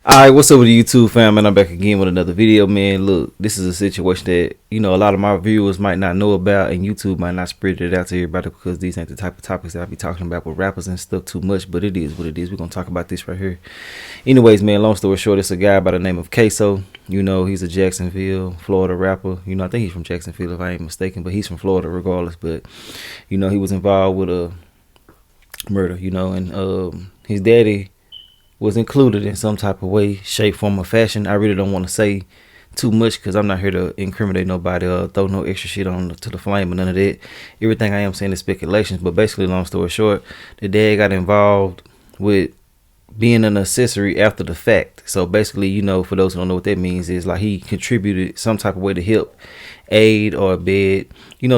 Alright, what's up with the YouTube fam, man? I'm back again with another video, man. Look, this is a situation that, a lot of my viewers might not know about, and YouTube might not spread it out to everybody because these ain't the type of topics that I be talking about with rappers and stuff too much, but it is what it is. We're going to talk about this right here. Anyways, man, long story short, it's a guy by the name of Ksoo. He's a Jacksonville, Florida rapper. I think he's from Jacksonville if I ain't mistaken, but he's from Florida regardless. But, he was involved with a murder, and his daddy was included in some type of way, shape, form, or fashion. I really don't want to say too much because I'm not here to incriminate nobody or throw no extra shit on to the flame or none of that. Everything I am saying is speculations, but basically, long story short, the dad got involved with being an accessory after the fact. So basically, for those who don't know what that means, is like he contributed some type of way to help, aid, or abet,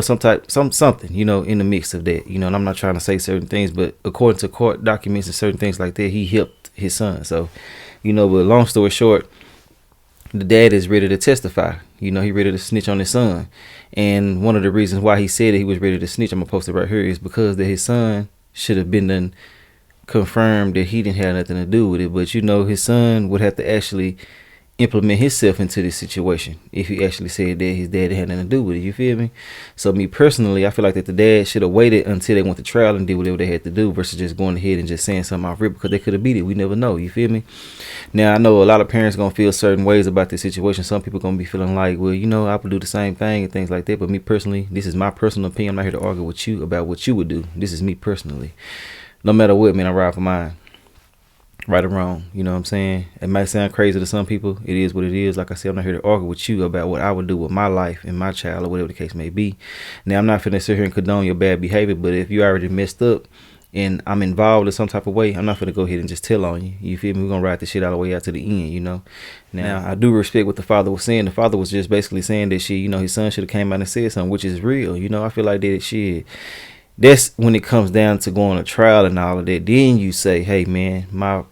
something, in the mix of that, and I'm not trying to say certain things, but according to court documents and certain things like that, he helped his son. So, but long story short, the dad is ready to testify. He ready to snitch on his son. And one of the reasons why he said that he was ready to snitch, I'm gonna post it right here, is because that his son should have been done confirmed that he didn't have nothing to do with it. But his son would have to actually implement himself into this situation if he actually said that his dad had nothing to do with it. You feel me? So me personally, I feel like that the dad should have waited until they went to trial and did whatever they had to do versus just going ahead and just saying something off rip, because they could have beat it. We never know. You feel me? Now I know a lot of parents gonna feel certain ways about this situation. Some people gonna be feeling like, well, I would do the same thing and things like that. But me personally, this is my personal opinion. I'm not here to argue with you about what you would do. This is me personally. No matter what, man, I ride for mine. Right or wrong, you know what I'm saying? It might sound crazy to some people. It is what it is. Like I said, I'm not here to argue with you about what I would do with my life and my child or whatever the case may be. Now, I'm not finna sit here and condone your bad behavior, but if you already messed up and I'm involved in some type of way, I'm not finna go ahead and just tell on you. You feel me? We're gonna ride this shit all the way out to the end, Now, I do respect what the father was saying. The father was just basically saying that shit, his son should have came out and said something, which is real. I feel like that shit. That's when it comes down to going to trial and all of that. Then you say, hey, man,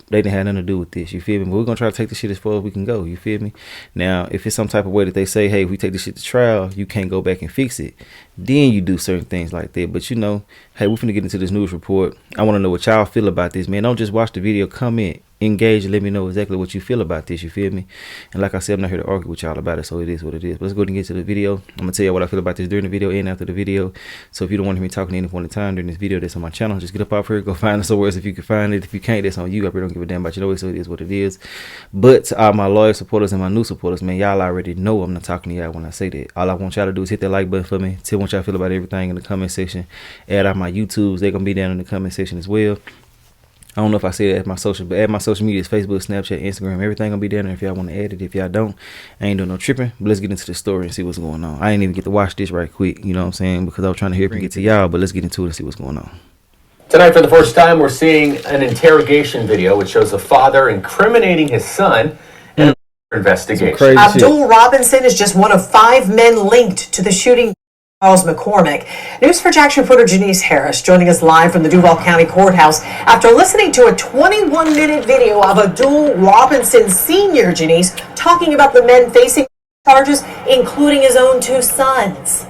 they didn't have nothing to do with this. You feel me? But we're going to try to take this shit as far as we can go. You feel me? Now, if it's some type of way that they say, hey, if we take this shit to trial, you can't go back and fix it. Then you do certain things like that. But, hey, we're finna get into this news report. I want to know what y'all feel about this, man. Don't just watch the video. Comment, engage, and let me know exactly what you feel about this. You feel me? And like I said, I'm not here to argue with y'all about it, so it is what it is. But let's go ahead and get to the video. I'm gonna tell you what I feel about this during the video and after the video. So if you don't want to hear me talking at any point in time during this video that's on my channel, just get up off here, go find it somewhere else if you can find it. If you can't, that's on you. I really don't give a damn about you, so it is what it is. But to all my loyal supporters and my new supporters, man, y'all already know I'm not talking to y'all when I say that. All I want y'all to do is hit that like button for me. Tell me what y'all feel about everything in the comment section. Add out my YouTubes, they're gonna be down in the comment section as well. I don't know if I say that at my social, but add my social media is Facebook, Snapchat, Instagram. Everything gonna be down there if y'all want to add it. If y'all don't, I ain't doing no tripping. But let's get into the story and see what's going on. I ain't even get to watch this right quick, you know what I'm saying? Because I was trying to hear it get to y'all, but let's get into it and see what's going on. Tonight, for the first time, we're seeing an interrogation video which shows a father incriminating his son in an investigation. Abdul Robinson is just one of 5 men linked to the shooting. Charles McCormick. News4Jax reporter Janice Harris joining us live from the Duval County Courthouse after listening to a 21-minute video of Abdul Robinson Sr., Janice, talking about the men facing charges, including his own 2 sons.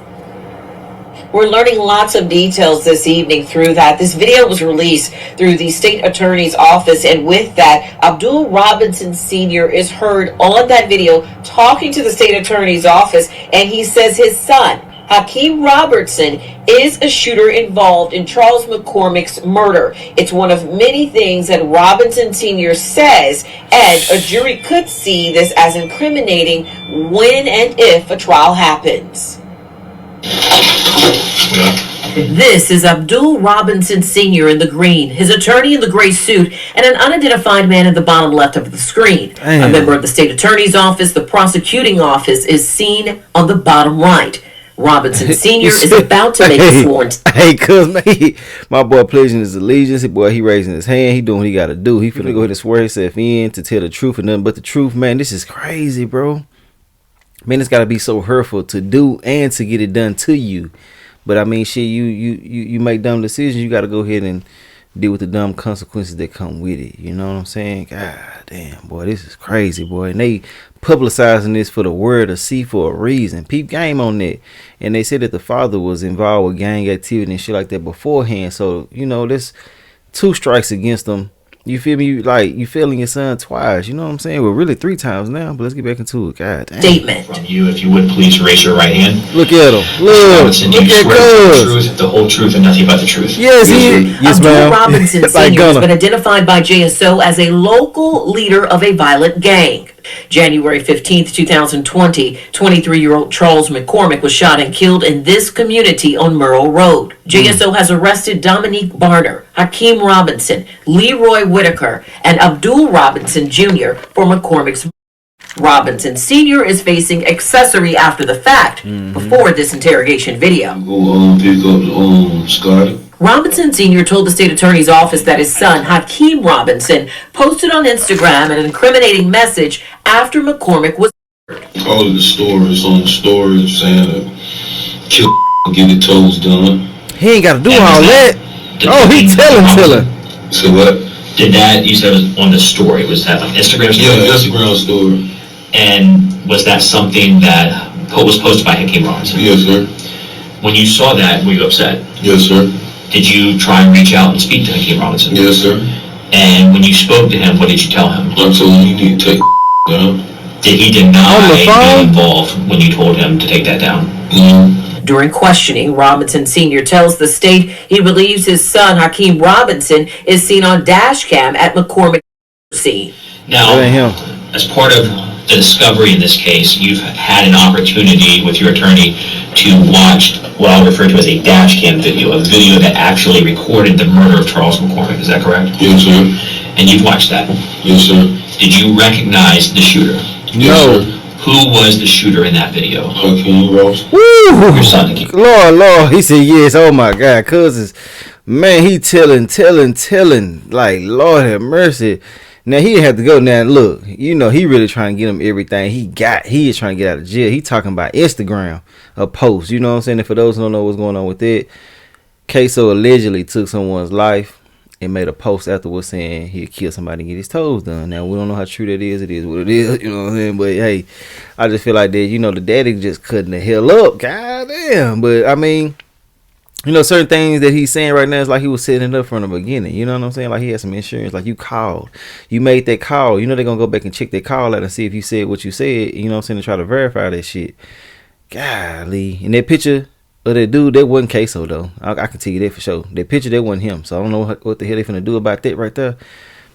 We're learning lots of details this evening through that. This video was released through the state attorney's office, and with that, Abdul Robinson Sr. is heard on that video talking to the state attorney's office, and he says his son, Hakeem Robertson, is a shooter involved in Charles McCormick's murder. It's one of many things that Robinson Sr. says, and a jury could see this as incriminating when and if a trial happens. This is Abdul Robinson Sr. in the green, his attorney in the gray suit, and an unidentified man in the bottom left of the screen. Damn. A member of the state attorney's office, the prosecuting office, is seen on the bottom right. Robinson Sr. is about to make a sworn. Hey, cuz, my boy pledging his allegiance. Boy, he raising his hand. He doing what he got to do. He finna go ahead and swear himself in to tell the truth and nothing but the truth, man. This is crazy, bro. Man, it's got to be so hurtful to do and to get it done to you. But I mean, shit, you make dumb decisions. You got to go ahead and deal with the dumb consequences that come with it. You know what I'm saying? God damn, boy, this is crazy, boy. And they publicizing this for the world to see for a reason. Peep game on that. And they said that the father was involved with gang activity and shit like that beforehand. So, there's 2 strikes against them You feel me? Like, you failing your son twice. You know what I'm saying? Well, really 3 times now. But let's get back into it. God damn. Statement. From you, if you would please raise your right hand. Look at him. Look. Robinson, do Look you at swear to tell the Cuz. truth, the whole truth, and nothing but the truth? Yes, he. Yes, Abdul ma'am. Robinson Like Sr. has Gunna. been identified by JSO as a local leader of a violent gang. January 15th, 2020, 23-year-old Charles McCormick was shot and killed in this community on Murrow Road. JSO has arrested Dominique Barner, Hakeem Robinson, Leroy Whitaker, and Abdul Robinson Jr. for McCormick's murder. Robinson Sr. is facing accessory after the fact before this interrogation video. Go pick up Scotty. Robinson Sr. told the state attorney's office that his son, Hakeem Robinson, posted on Instagram an incriminating message after McCormick was Call it the story. It's on the story saying that kill get the toes done. He ain't got to do all that. Oh, he telling. So what? Did that, you said it was on the story, was that like Instagram story? Yeah, Instagram story. And was that something that was posted by Hakeem Robinson? Yes, sir. When you saw that, were you upset? Yes, sir. Did you try and reach out and speak to Hakeem Robinson? Yes, sir. And when you spoke to him, what did you tell him? I told him you need to take down. Did he deny On the phone? being involved when you told him to take that down? During questioning, Robinson Sr. tells the state he believes his son, Hakeem Robinson, is seen on dash cam at McCormick's scene. Now, That ain't him. as part of the discovery in this case, you've had an opportunity with your attorney to watch what I'll refer to as a dash cam video, a video that actually recorded the murder of Charles McCormick. Is that correct? Yes, sir. And you've watched that. Yes, sir. Did you recognize the shooter? Yes, sir. Who was the shooter in that video? Hakeem Robinson. Woo! Your son, Hakeem. Lord. He said yes. Oh my God, cousins. Man, he telling. Like, Lord have mercy. Now he had to go. Now look, you know he really trying to get him everything he got. He is trying to get out of jail. He talking about Instagram, a post. You know what I'm saying? And for those who don't know what's going on with it, Ksoo allegedly took someone's life and made a post afterwards saying he'd kill somebody and get his toes done. Now we don't know how true that is. It is what it is. You know what I'm saying? But hey, I just feel like that. You know, the daddy just cutting the hell up. God damn. But I mean, you know, certain things that he's saying right now is like he was setting it up from the beginning. You know what I'm saying? Like he had some insurance. Like you called. You made that call. You know they're going to go back and check that call out and see if you said what you said. You know what I'm saying? To try to verify that shit. Golly. And that picture of that dude, that wasn't Ksoo though. I can tell you that for sure. That picture, that wasn't him. So I don't know what the hell they finna do about that right there.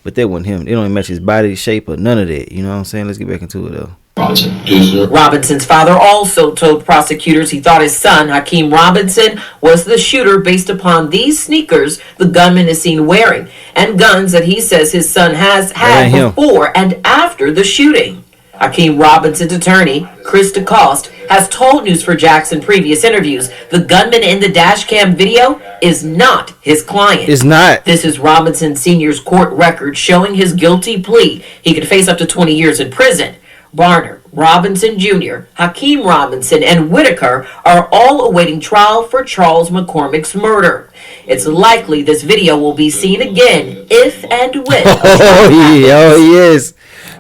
But that wasn't him. It don't even match his body shape or none of that. You know what I'm saying? Let's get back into it though. Robinson. Yes, sir. Robinson's father also told prosecutors he thought his son, Hakeem Robinson, was the shooter based upon these sneakers the gunman is seen wearing and guns that he says his son has had ain't him. before and after the shooting. Hakeem Robinson's attorney, Chris DeCoste, has told News4Jax in previous interviews the gunman in the dashcam video is not his client. It's not. This is Robinson Sr.'s court record showing his guilty plea. He could face up to 20 years in prison. Barner, Robinson Jr., Hakeem Robinson, and Whitaker are all awaiting trial for Charles McCormick's murder. It's likely this video will be seen again if and when. Oh yeah. Oh yes.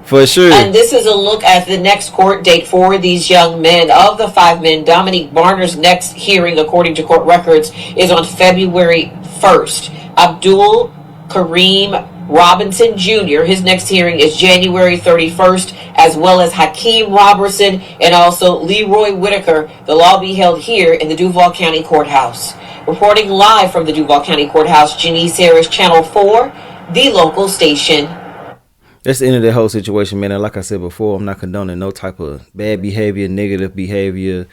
For sure. And this is a look at the next court date for these young men. Of the 5 men, Dominique Barner's next hearing, according to court records, is on February 1st. Abdul Kareem Robinson Jr., his next hearing is January 31st, as well as Hakeem Robertson and also Leroy Whitaker. They'll all be held here in the Duval County Courthouse. Reporting live from the Duval County Courthouse, Janice Harris, Channel 4, the local station. That's the end of that whole situation, man. And like I said before, I'm not condoning no type of bad behavior, negative behavior,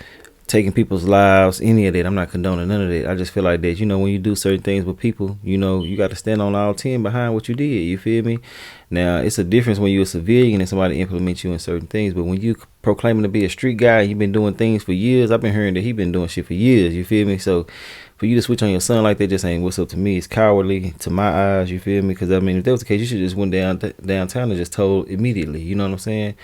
taking people's lives, any of that. I'm not condoning none of that. I just feel like that, you know, when you do certain things with people, you know, you got to stand on all 10 behind what you did. You feel me? Now, it's a difference when you're a civilian and somebody implements you in certain things. But when you proclaiming to be a street guy, you've been doing things for years. I've been hearing that he been doing shit for years. You feel me? So for you to switch on your son like that just ain't what's up to me. It's cowardly to my eyes. You feel me? Because, I mean, if that was the case, you should just went downtown and just told immediately. You know what I'm saying?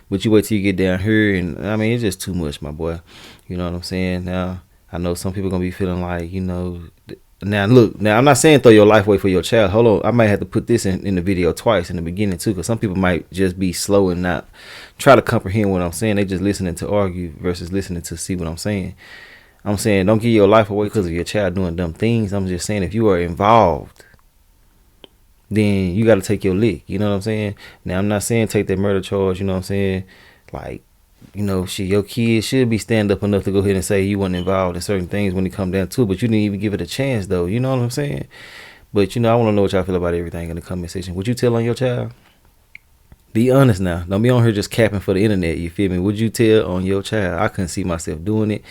But you wait till you get down here, and I mean, it's just too much, my boy. You know what I'm saying? Now, I know some people gonna be feeling like, you know, now look, now I'm not saying throw your life away for your child. Hold on, I might have to put this in the video twice in the beginning too, because some people might just be slow and not try to comprehend what I'm saying. They just listening to argue versus listening to see what I'm saying. I'm saying don't give your life away because of your child doing dumb things. I'm just saying if you are involved, then you got to take your lick. You know what I'm saying? Now, I'm not saying take that murder charge. You know what I'm saying? Like, you know, shit, your kids should be stand up enough to go ahead and say you weren't involved in certain things when it come down to it, but you didn't even give it a chance, though. You know what I'm saying? But, you know, I want to know what y'all feel about everything in the comment section. Would you tell on your child? Be honest now. Don't be on here just capping for the internet. You feel me? Would you tell on your child? I couldn't see myself doing it.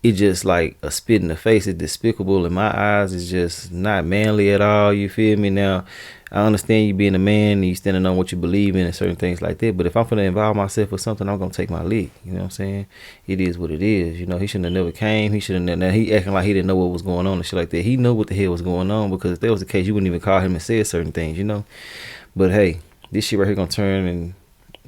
It's just like a spit in the face. It's despicable in my eyes. It's just not manly at all. You feel me? Now, I understand you being a man and you standing on what you believe in and certain things like that. But if I'm going to involve myself with something, I'm going to take my lick. You know what I'm saying? It is what it is. You know, he shouldn't have never came. He should have never. Now, he acting like he didn't know what was going on and shit like that. He knew what the hell was going on, because if that was the case, you wouldn't even call him and say certain things, you know? But hey, this shit right here going to turn, and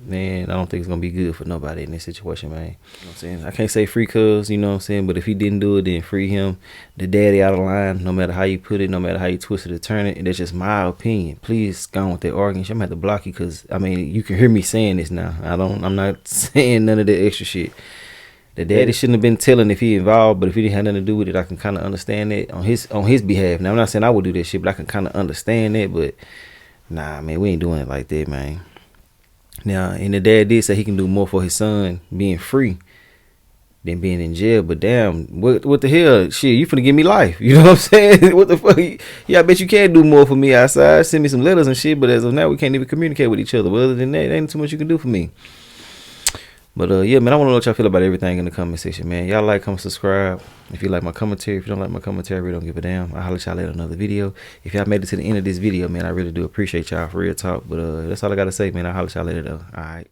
man, I don't think it's gonna be good for nobody in this situation, man. You know what I'm saying? I can't say free cuz, you know what I'm saying? But if he didn't do it, then free him. The daddy out of line, no matter how you put it, no matter how you twist it or turn it. And that's just my opinion. Please go on with that argument. I'm gonna have to block you, because I mean, you can hear me saying this now. I'm not saying none of that extra shit. The daddy shouldn't have been telling if he involved, but if he didn't have nothing to do with it, I can kind of understand it on his behalf. Now, I'm not saying I would do that shit, but I can kind of understand that. But nah, man, we ain't doing it like that, man. Now, and the dad did say he can do more for his son being free than being in jail. But damn, what the hell? Shit, you finna give me life. You know what I'm saying? What the fuck? Yeah, I bet you can do more for me outside. Send me some letters and shit. But as of now, we can't even communicate with each other. But other than that, ain't too much you can do for me. But yeah, man, I want to know what y'all feel about everything in the comment section, man. Y'all like, comment, subscribe. If you like my commentary, if you don't like my commentary, I really don't give a damn. I'll holler at y'all later in another video. If y'all made it to the end of this video, man, I really do appreciate y'all, for real talk. But that's all I got to say, man. I'll holler at y'all later, though. All right.